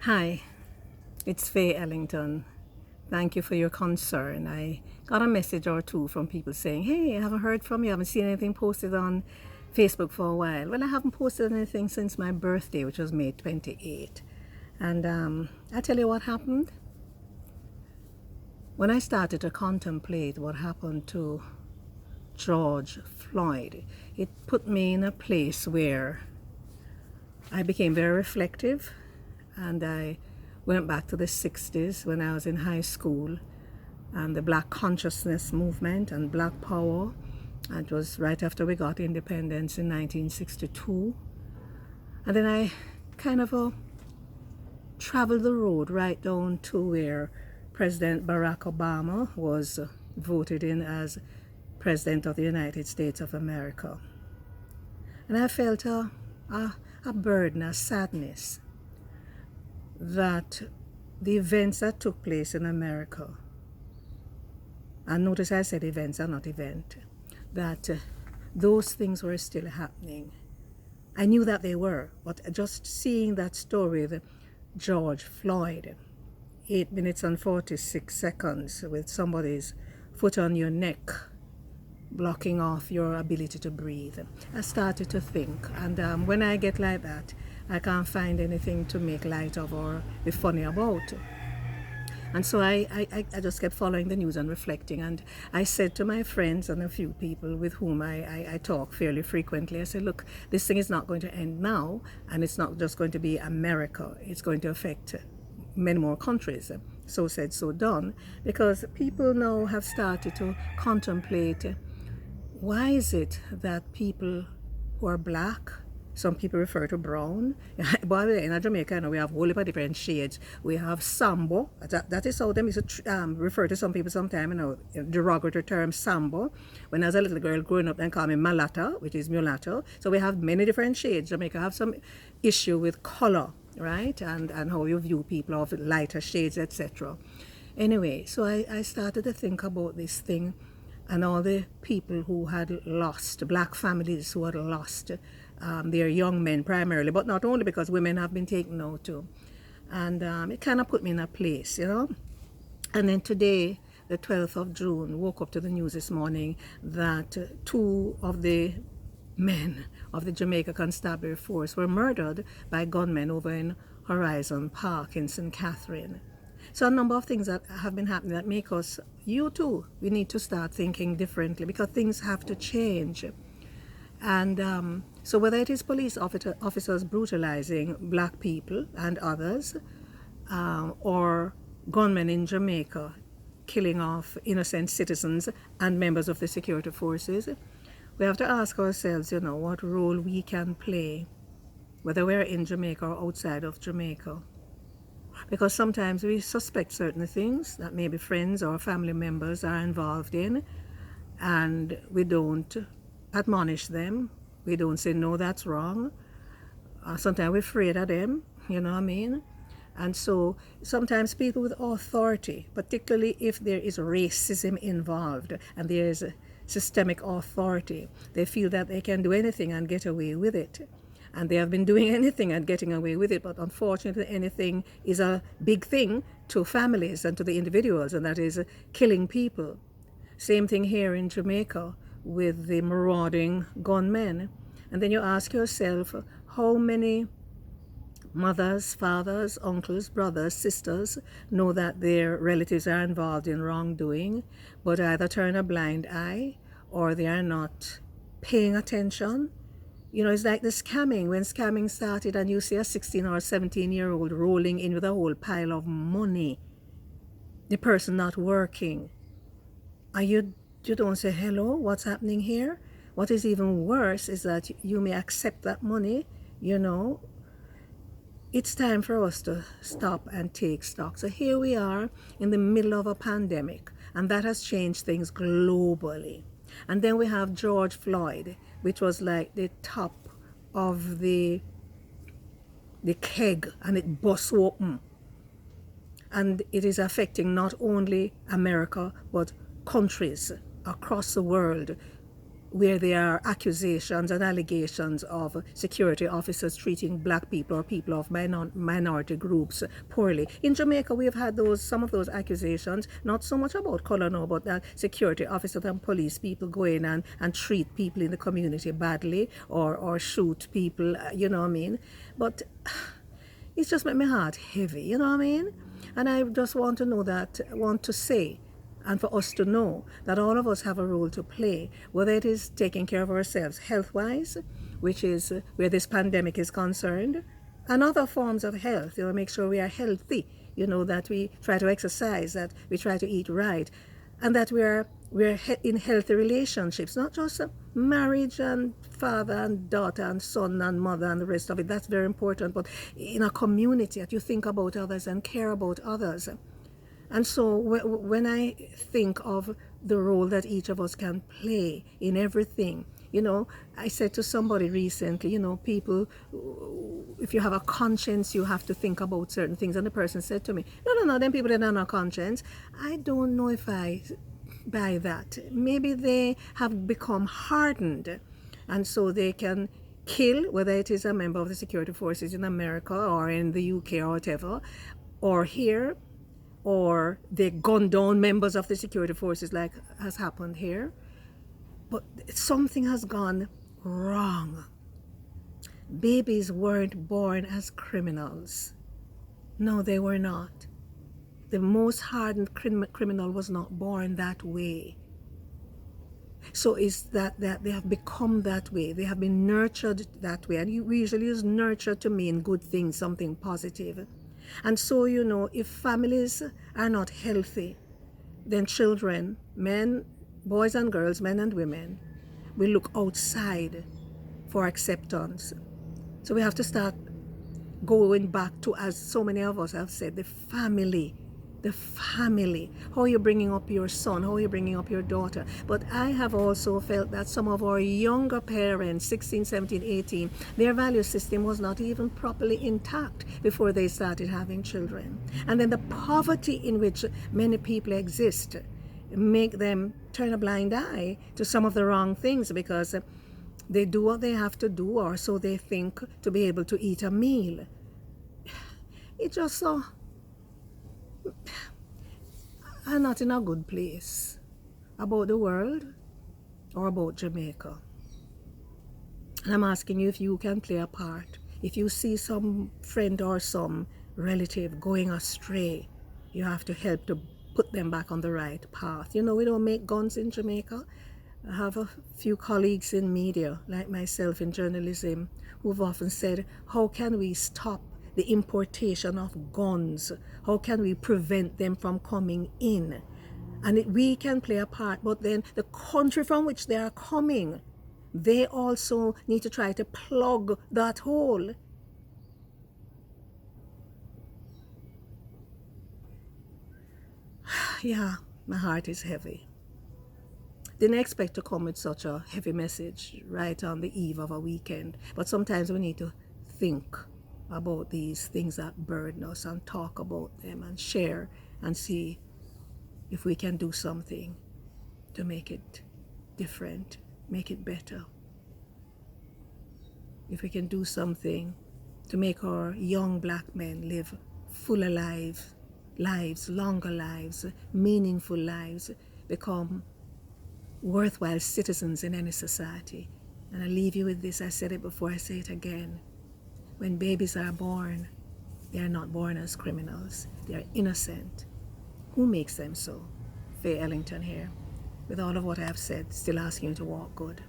Hi, it's Faye Ellington. Thank you for your concern. I got a message or two from people saying, hey, I haven't heard from you. I haven't seen anything posted on Facebook for a while. Well, I haven't posted anything since my birthday, which was May 28th. And I tell you what happened. When I started to contemplate what happened to George Floyd, it put me in a place where I became very reflective, and I went back to the 60s when I was in high school, and the Black consciousness movement and Black power. It was right after we got independence in 1962. And then I kind of traveled the road right down to where President Barack Obama was voted in as President of the United States of America. And I felt a burden, a sadness, that the events that took place in America, and notice I said events and not event, that those things were still happening. I knew that they were, but just seeing that story with George Floyd, 8 minutes and 46 seconds with somebody's foot on your neck, blocking off your ability to breathe, I started to think. And when I get like that, I can't find anything to make light of or be funny about. And so I just kept following the news and reflecting. And I said to my friends and a few people with whom I talk fairly frequently, I said, look, this thing is not going to end now. And it's not just going to be America. It's going to affect many more countries. So said, so done. Because people now have started to contemplate, why is it that people who are black, some people refer to brown. By the way, in Jamaica, we have a whole heap of different shades. We have sambo. That is how them used to refer to some people sometimes, derogatory term sambo. When I was a little girl growing up, they call me malata, which is mulatto. So we have many different shades. Jamaica have some issue with color, right? And how you view people of lighter shades, etc. Anyway, so I started to think about this thing and all the people who had lost, black families who had lost their young men primarily, but not only, because women have been taken out too. And it kind of put me in a place, And then today, the 12th of June, woke up to the news this morning that two of the men of the Jamaica Constabulary Force were murdered by gunmen over in Horizon Park in St. Catherine. So a number of things that have been happening that make us, you too, we need to start thinking differently, because things have to change. And so whether it is police officers brutalizing black people and others, or gunmen in Jamaica killing off innocent citizens and members of the security forces, we have to ask ourselves, what role we can play, whether we're in Jamaica or outside of Jamaica. Because sometimes we suspect certain things that maybe friends or family members are involved in, and we don't admonish them. We don't say, no, that's wrong. Sometimes we're afraid of them, you know what I mean? And so sometimes people with authority, particularly if there is racism involved and there is systemic authority, they feel that they can do anything and get away with it. And they have been doing anything and getting away with it. But unfortunately, anything is a big thing to families and to the individuals, and that is killing people. Same thing here in Jamaica with the marauding gunmen. And then you ask yourself, how many mothers, fathers, uncles, brothers, sisters know that their relatives are involved in wrongdoing, but either turn a blind eye or they are not paying attention? It's like the scamming. When scamming started and you see a 16 or 17-year-old rolling in with a whole pile of money, the person not working, and you don't say, hello, what's happening here? What is even worse is that you may accept that money, It's time for us to stop and take stock. So here we are in the middle of a pandemic, and that has changed things globally. And then we have George Floyd, which was like the top of the keg, and it burst open. And it is affecting not only America, but countries across the world. where there are accusations and allegations of security officers treating black people or people of minority groups poorly. In Jamaica, we have had some of those accusations, not so much about color now, but that security officers and police people go in and treat people in the community badly or shoot people, you know what I mean? But it's just made my heart heavy, you know what I mean? And I just want to say, and for us to know that all of us have a role to play, whether it is taking care of ourselves health-wise, which is where this pandemic is concerned, and other forms of health, make sure we are healthy, that we try to exercise, that we try to eat right, and that we're in healthy relationships, not just marriage and father and daughter and son and mother and the rest of it. That's very important, but in a community that you think about others and care about others. And so when I think of the role that each of us can play in everything, I said to somebody recently, people, if you have a conscience, you have to think about certain things. And the person said to me, no, them people that don't have a conscience, I don't know if I buy that. Maybe they have become hardened, and so they can kill, whether it is a member of the security forces in America or in the UK or whatever, or here, or they gun down members of the security forces like has happened here. But something has gone wrong. Babies weren't born as criminals. No, they were not. The most hardened criminal was not born that way. So it's that they have become that way. They have been nurtured that way. And we usually use nurture to mean good things, something positive. And so, if families are not healthy, then children, men, boys and girls, men and women, will look outside for acceptance. So we have to start going back to, as so many of us have said, the family. How are you bringing up your son? How are you bringing up your daughter? But I have also felt that some of our younger parents, 16, 17, 18, their value system was not even properly intact before they started having children. And then the poverty in which many people exist make them turn a blind eye to some of the wrong things because they do what they have to do, or so they think, to be able to eat a meal. It just so... I'm not in a good place about the world or about Jamaica. And I'm asking you if you can play a part. If you see some friend or some relative going astray, you have to help to put them back on the right path. We don't make guns in Jamaica. I have a few colleagues in media, like myself in journalism, who've often said, how can we stop the importation of guns? How can we prevent them from coming in? And we can play a part, but then the country from which they are coming, they also need to try to plug that hole. Yeah, my heart is heavy. Didn't expect to come with such a heavy message right on the eve of a weekend, but sometimes we need to think about these things that burden us and talk about them and share and see if we can do something to make it different, make it better. If we can do something to make our young black men live fuller lives, longer lives, meaningful lives, become worthwhile citizens in any society. And I leave you with this. I said it before, I say it again. When babies are born, they are not born as criminals. They are innocent. Who makes them so? Faye Ellington here. With all of what I have said, still asking you to walk good.